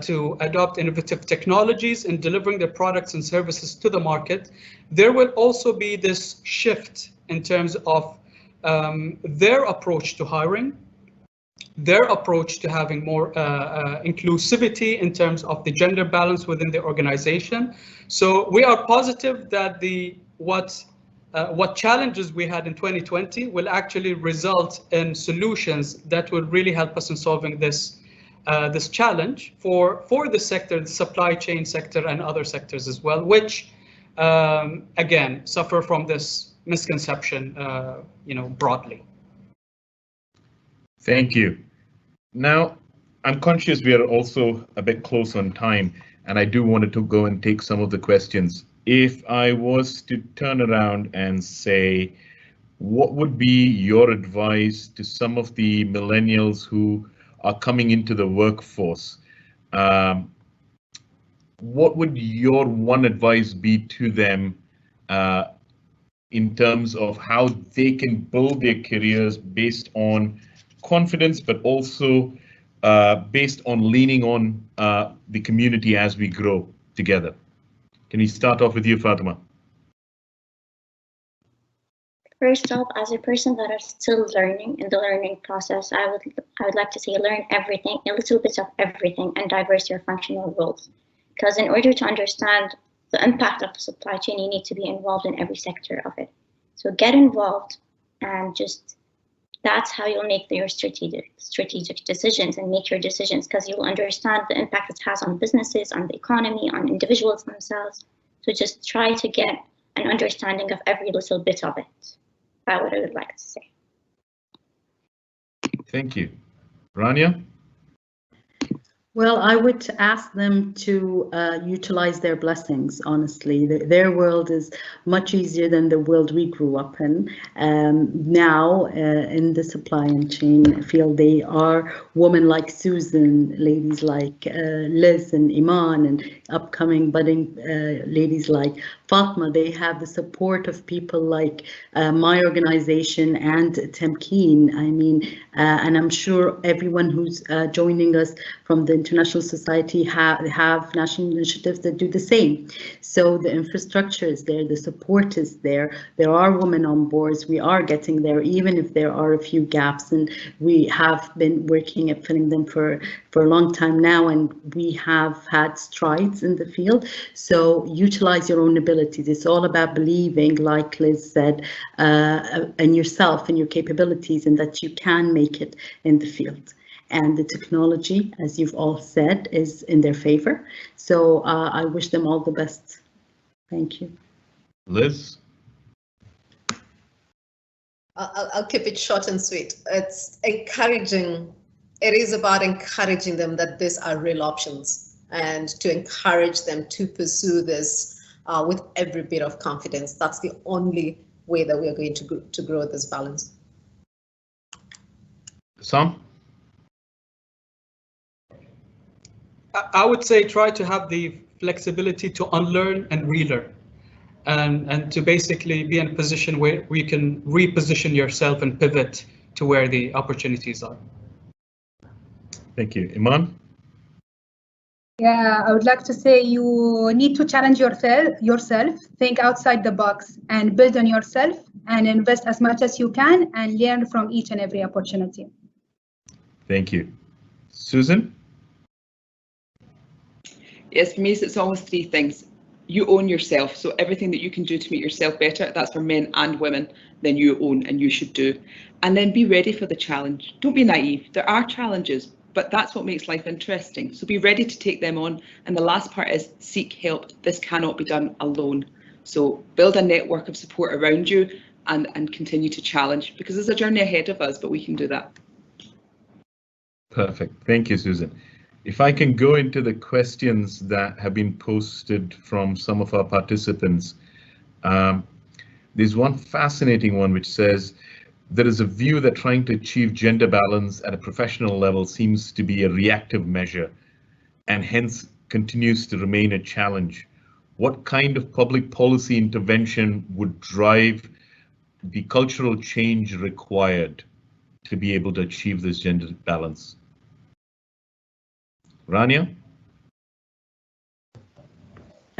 to adopt innovative technologies in delivering their products and services to the market, there will also be this shift in terms of their approach to hiring, their approach to having more inclusivity in terms of the gender balance within the organization. So we are positive that what challenges we had in 2020 will actually result in solutions that will really help us in solving this challenge for the sector, the supply chain sector, and other sectors as well, which again suffer from this misconception, you know, broadly. Thank you. Now, I'm conscious we are also a bit close on time, and I do want to go and take some of the questions. If I was to turn around and say, what would be your advice to some of the millennials who are coming into the workforce? What would your one advice be to them in terms of how they can build their careers based on confidence, but also based on leaning on the community as we grow together? Can we start off with you, Fatima? First off, as a person that is still learning in the learning process, I would like to say learn everything, a little bit of everything, and diverse your functional roles. Because in order to understand the impact of the supply chain, you need to be involved in every sector of it. So get involved, and just that's how you'll make your strategic decisions and make your decisions, because you'll understand the impact it has on businesses, on the economy, on individuals themselves. So just try to get an understanding of every little bit of it. That's what I would like to say. Thank you. Rania? Well, I would ask them to utilize their blessings, honestly. Their world is much easier than the world we grew up in. Now, in the supply chain field, they are women like Susan, ladies like Liz and Iman, and upcoming budding ladies like Fatma. They have the support of people like my organization and Temkeen. I mean, and I'm sure everyone who's joining us from the International Society have national initiatives that do the same. So the infrastructure is there, the support is there. There are women on boards. We are getting there, even if there are a few gaps, and we have been working at filling them for a long time now, and we have had strides in the field. So utilize your own abilities. It's all about believing, like Liz said, in yourself and your capabilities, and that you can make it in the field. And the technology, as you've all said, is in their favor. So I wish them all the best. Thank you. Liz? I'll keep it short and sweet. It's encouraging. It is about encouraging them that these are real options, and to encourage them to pursue this with every bit of confidence. That's the only way that we are going to grow this balance. Sam? I would say try to have the flexibility to unlearn and relearn, and to basically be in a position where we can reposition yourself and pivot to where the opportunities are. Thank you. Iman? Yeah, I would like to say you need to challenge yourself, think outside the box, and build on yourself, and invest as much as you can, and learn from each and every opportunity. Thank you. Susan? Yes, for me, it's always three things. You own yourself, so everything that you can do to make yourself better, that's for men and women, then you own and you should do. And then be ready for the challenge. Don't be naive. There are challenges, but that's what makes life interesting. So be ready to take them on. And the last part is seek help. This cannot be done alone. So build a network of support around you and continue to challenge, because there's a journey ahead of us, but we can do that. Perfect. Thank you, Susan. If I can go into the questions that have been posted from some of our participants, there's one fascinating one which says, there is a view that trying to achieve gender balance at a professional level seems to be a reactive measure and hence continues to remain a challenge. What kind of public policy intervention would drive the cultural change required to be able to achieve this gender balance? Rania?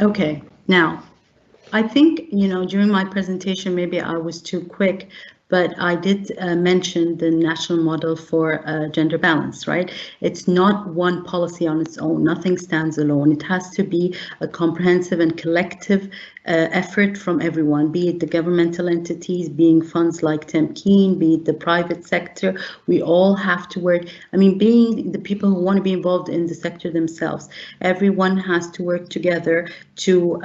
Okay, now, I think, during my presentation, maybe I was too quick, but I did mention the national model for gender balance, right? It's not one policy on its own. Nothing stands alone. It has to be a comprehensive and collective effort from everyone, be it the governmental entities, being funds like Temkeen, be it the private sector. We all have to work. I mean, being the people who want to be involved in the sector themselves, everyone has to work together to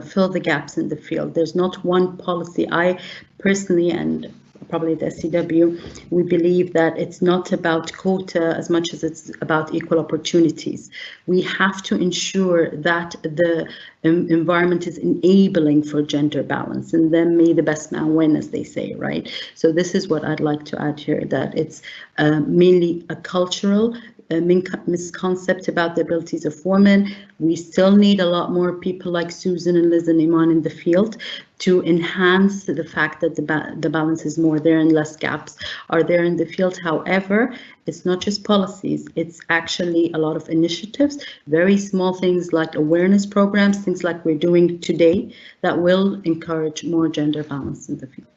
fill the gaps in the field. There's not one policy. I personally, and probably the SCW, we believe that it's not about quota as much as it's about equal opportunities. We have to ensure that the environment is enabling for gender balance, and then may the best man win, as they say, right? So this is what I'd like to add here, that it's mainly a cultural misconcept about the abilities of women. We still need a lot more people like Susan and Liz and Iman in the field to enhance the fact that the balance is more there and less gaps are there in the field. However, it's not just policies, it's actually a lot of initiatives, very small things like awareness programs, things like we're doing today that will encourage more gender balance in the field.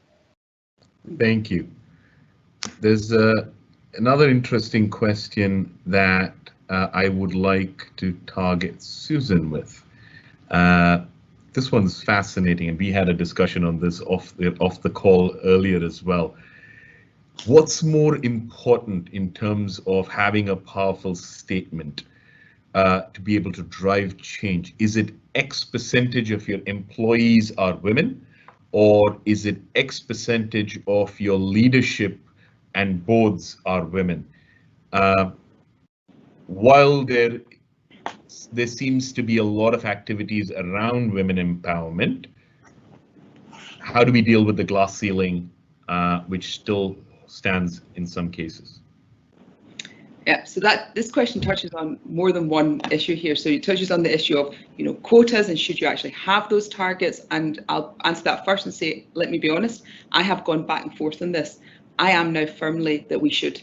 Thank you. There's another interesting question that I would like to target Susan with. This one's fascinating, and we had a discussion on this off the call earlier as well. What's more important in terms of having a powerful statement to be able to drive change? Is it X percentage of your employees are women, or is it X percentage of your leadership and boards are women? while there seems to be a lot of activities around women empowerment, how do we deal with the glass ceiling, which still stands in some cases? Yeah, so this question touches on more than one issue here. So it touches on the issue of, quotas and should you actually have those targets? And I'll answer that first and say, let me be honest, I have gone back and forth on this. I am now firmly that we should.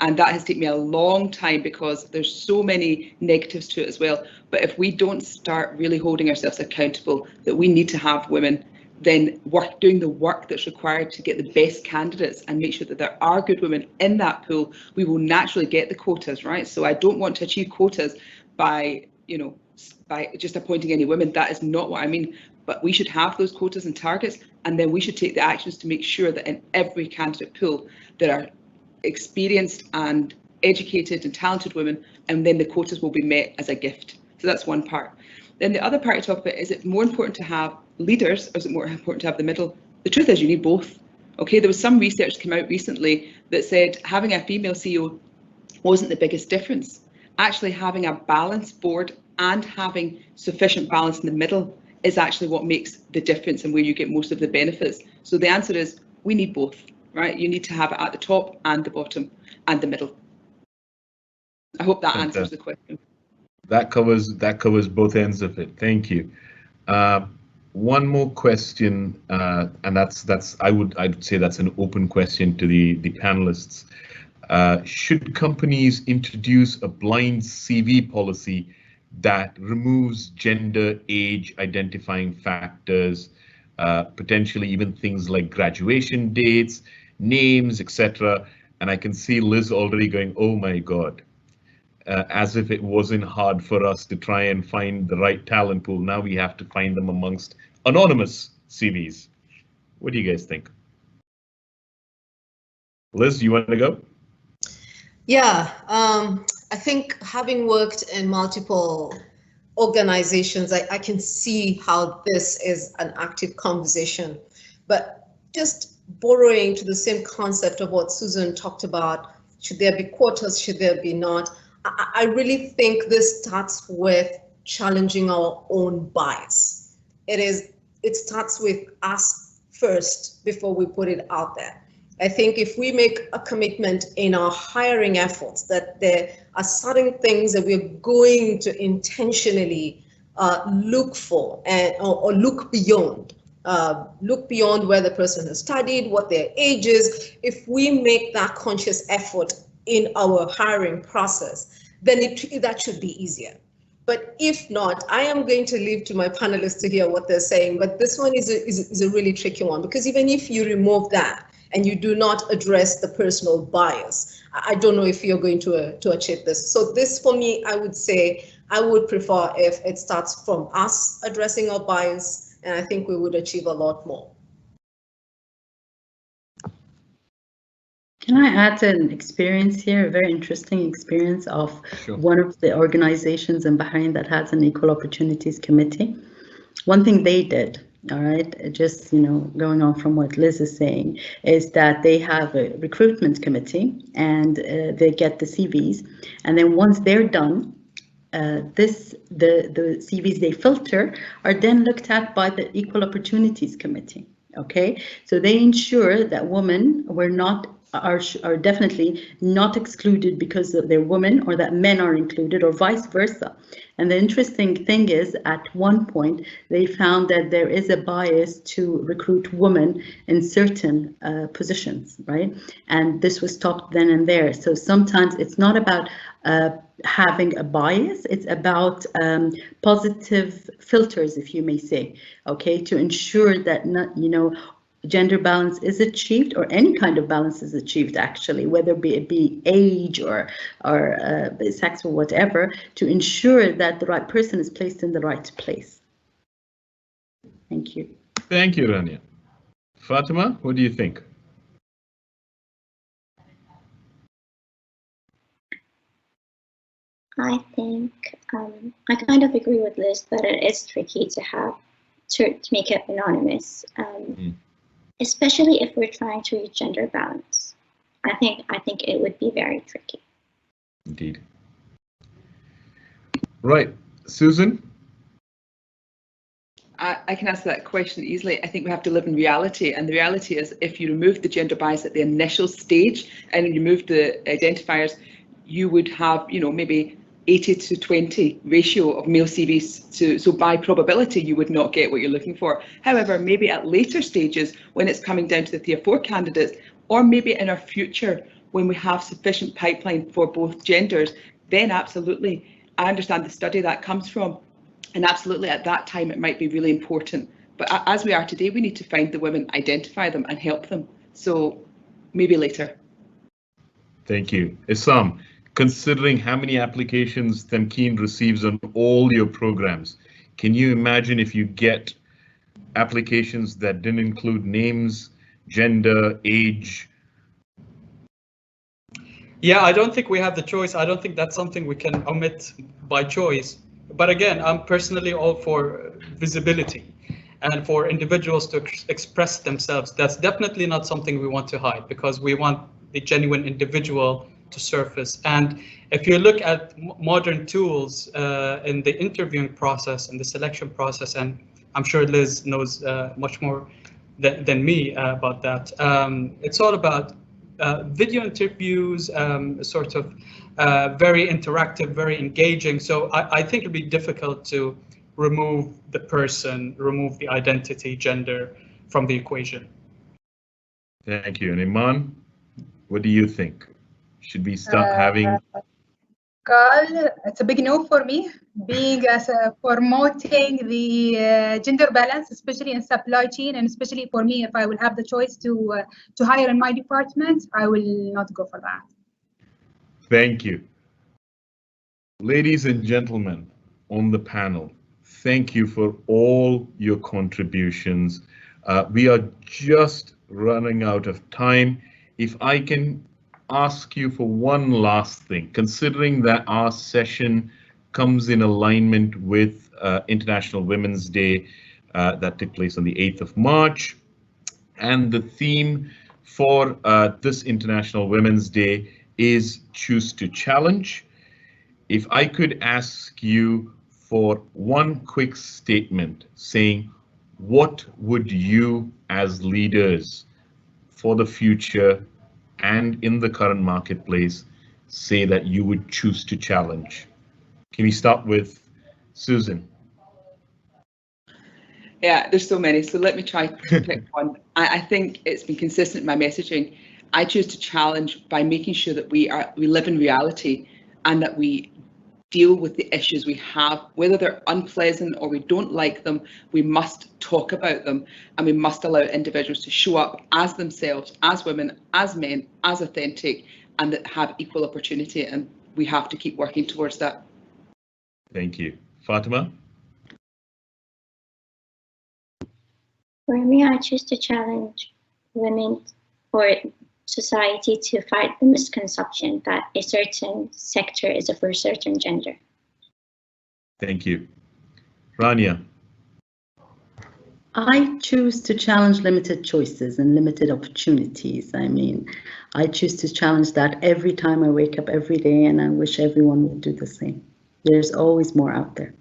And that has taken me a long time because there's so many negatives to it as well. But if we don't start really holding ourselves accountable that we need to have women, then doing the work that's required to get the best candidates and make sure that there are good women in that pool, we will naturally get the quotas, right? So I don't want to achieve quotas by just appointing any women. That is not what I mean. But we should have those quotas and targets, and then we should take the actions to make sure that in every candidate pool there are experienced and educated and talented women, and then the quotas will be met as a gift. So that's one part. Then the other part you talk about, is it more important to have leaders or is it more important to have the middle? The truth is you need both. Okay, there was some research came out recently that said having a female CEO wasn't the biggest difference. Actually having a balanced board and having sufficient balance in the middle is actually what makes the difference and where you get most of the benefits. So the answer is we need both, right? You need to have it at the top and the bottom and the middle. I hope that answers the question. That covers both ends of it. Thank you. One more question, and I'd say that's an open question to the panelists. Should companies introduce a blind CV policy that removes gender, age identifying factors, potentially even things like graduation dates, names, etc.? And I can see Liz already going, oh my God. As if it wasn't hard for us to try and find the right talent pool. Now we have to find them amongst anonymous CVs. What do you guys think? Liz, you want to go? Yeah, I think having worked in multiple organizations, I can see how this is an active conversation. But just borrowing to the same concept of what Susan talked about, should there be quotas, should there be not? I really think this starts with challenging our own bias. It starts with us first before we put it out there. I think if we make a commitment in our hiring efforts that there are certain things that we're going to intentionally look for or look beyond where the person has studied, what their age is. If we make that conscious effort in our hiring process, then that should be easier. But if not, I am going to leave to my panelists to hear what they're saying. But this one is a really tricky one, because even if you remove that and you do not address the personal bias, I don't know if you're going to achieve this. So this, for me, I would say I would prefer if it starts from us addressing our bias, and I think we would achieve a lot more. Can I add an experience here, a very interesting experience of Sure. One of the organizations in Bahrain that has an Equal Opportunities Committee? One thing they did, all right, just going on from what Liz is saying, is that they have a recruitment committee and they get the CVs, and then once they're done, the CVs they filter are then looked at by the Equal Opportunities Committee. Okay, so they ensure that women are definitely not excluded because they're women, or that men are included, or vice versa. And the interesting thing is, at one point, they found that there is a bias to recruit women in certain positions, right? And this was stopped then and there. So sometimes it's not about having a bias, it's about positive filters, if you may say, okay, to ensure that gender balance is achieved, or any kind of balance is achieved, actually, whether it be age or sex or whatever, to ensure that the right person is placed in the right place. Thank you. Thank you, Rania. Fatima, what do you think? I think I kind of agree with Liz that it is tricky to make it anonymous. Especially if we're trying to reach gender balance. I think it would be very tricky. Indeed. Right, Susan? I can answer that question easily. I think we have to live in reality, and the reality is if you remove the gender bias at the initial stage and you remove the identifiers, you would have, maybe 80 to 20 ratio of male CVs so by probability you would not get what you're looking for. However, maybe at later stages when it's coming down to the tier 4 candidates, or maybe in our future when we have sufficient pipeline for both genders, then absolutely, I understand the study that comes from. And absolutely, at that time, it might be really important. But as we are today, we need to find the women, identify them, and help them. So maybe later. Thank you. Issam, considering how many applications Temkeen receives on all your programs, can you imagine if you get applications that didn't include names, gender, age? Yeah, I don't think we have the choice. I don't think that's something we can omit by choice. But again, I'm personally all for visibility and for individuals to express themselves. That's definitely not something we want to hide, because we want the genuine individual to surface. And if you look at modern tools in the interviewing process and the selection process, and I'm sure Liz knows much more than me about that, it's all about video interviews, sort of very interactive, very engaging. So I think it'd be difficult to remove the person, remove the identity, gender from the equation. Thank you. And Iman, what do you think? Should we start having? Carl, it's a big no for me. Being promoting the gender balance, especially in supply chain, and especially for me, if I will have the choice to hire in my department, I will not go for that. Thank you. Ladies and gentlemen on the panel, thank you for all your contributions. We are just running out of time. If I can ask you for one last thing, considering that our session comes in alignment with International Women's Day that took place on the 8th of March, and the theme for this International Women's Day is Choose to Challenge. If I could ask you for one quick statement saying, what would you as leaders for the future and in the current marketplace say that you would choose to challenge? Can we start with Susan? Yeah, there's so many, so let me try to pick one. I think it's been consistent in my messaging. I choose to challenge by making sure that we live in reality and that we deal with the issues we have, whether they're unpleasant or we don't like them. We must talk about them, and we must allow individuals to show up as themselves, as women, as men, as authentic, and that have equal opportunity, and we have to keep working towards that. Thank you. Fatima? For me, I choose to challenge women or society to fight the misconception that a certain sector is for a certain gender. Thank you. Rania? I choose to challenge limited choices and limited opportunities. I mean, I choose to challenge that every time I wake up every day, and I wish everyone would do the same. There's always more out there.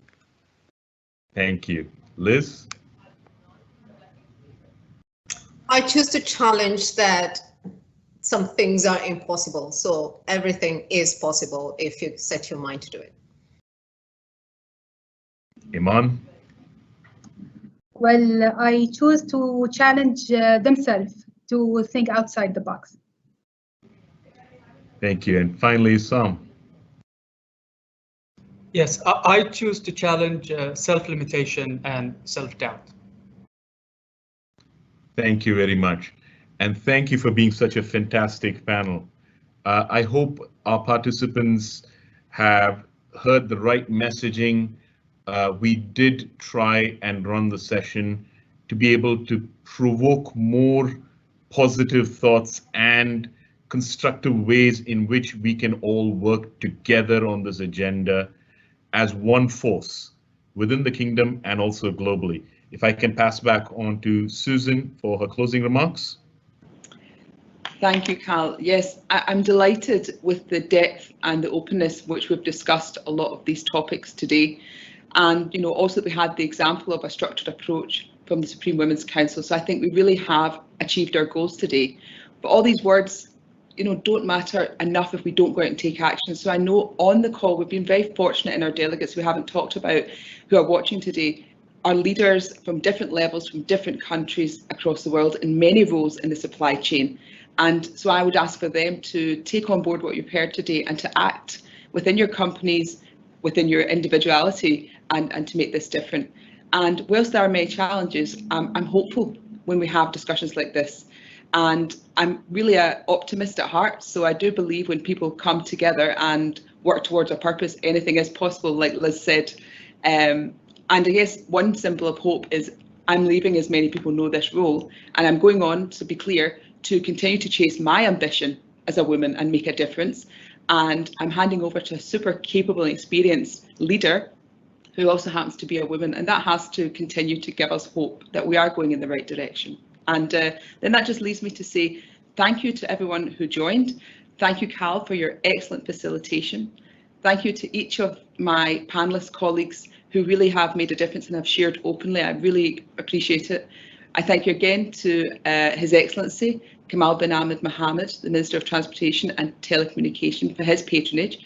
Thank you. Liz? I choose to challenge that some things are impossible. So everything is possible if you set your mind to do it. Iman? Well, I choose to challenge themselves to think outside the box. Thank you. And finally, Sam? Yes, I choose to challenge self-limitation and self-doubt. Thank you very much. And thank you for being such a fantastic panel. I hope our participants have heard the right messaging. We did try and run the session to be able to provoke more positive thoughts and constructive ways in which we can all work together on this agenda as one force within the kingdom and also globally. If I can pass back on to Susan for her closing remarks. Thank you, Cal. Yes, I'm delighted with the depth and the openness which we've discussed a lot of these topics today. And also we had the example of a structured approach from the Supreme Women's Council. So I think we really have achieved our goals today. But all these words, don't matter enough if we don't go out and take action. So I know on the call, we've been very fortunate in our delegates who haven't talked about, who are watching today, are leaders from different levels, from different countries across the world in many roles in the supply chain. And so I would ask for them to take on board what you've heard today and to act within your companies, within your individuality, and to make this different. And whilst there are many challenges, I'm hopeful when we have discussions like this. And I'm really an optimist at heart. So I do believe when people come together and work towards a purpose, anything is possible, like Liz said. And I guess one symbol of hope is I'm leaving, as many people know, this role, and I'm going on, to be clear, to continue to chase my ambition as a woman and make a difference. And I'm handing over to a super capable and experienced leader who also happens to be a woman, and that has to continue to give us hope that we are going in the right direction. And then that just leaves me to say thank you to everyone who joined. Thank you, Cal, for your excellent facilitation. Thank you to each of my panelist colleagues who really have made a difference and have shared openly. I really appreciate it. I thank you again to His Excellency Kamal bin Ahmed Mohammed, the Minister of Transportation and Telecommunication, for his patronage,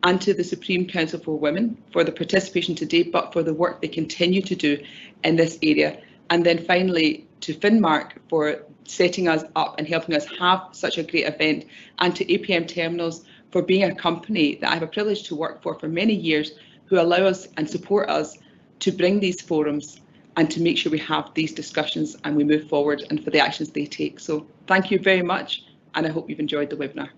and to the Supreme Council for Women for the participation today, but for the work they continue to do in this area. And then finally to Finnmark for setting us up and helping us have such a great event, and to APM Terminals for being a company that I have a privilege to work for many years, who allow us and support us to bring these forums and to make sure we have these discussions and we move forward, and for the actions they take. So thank you very much, and I hope you've enjoyed the webinar.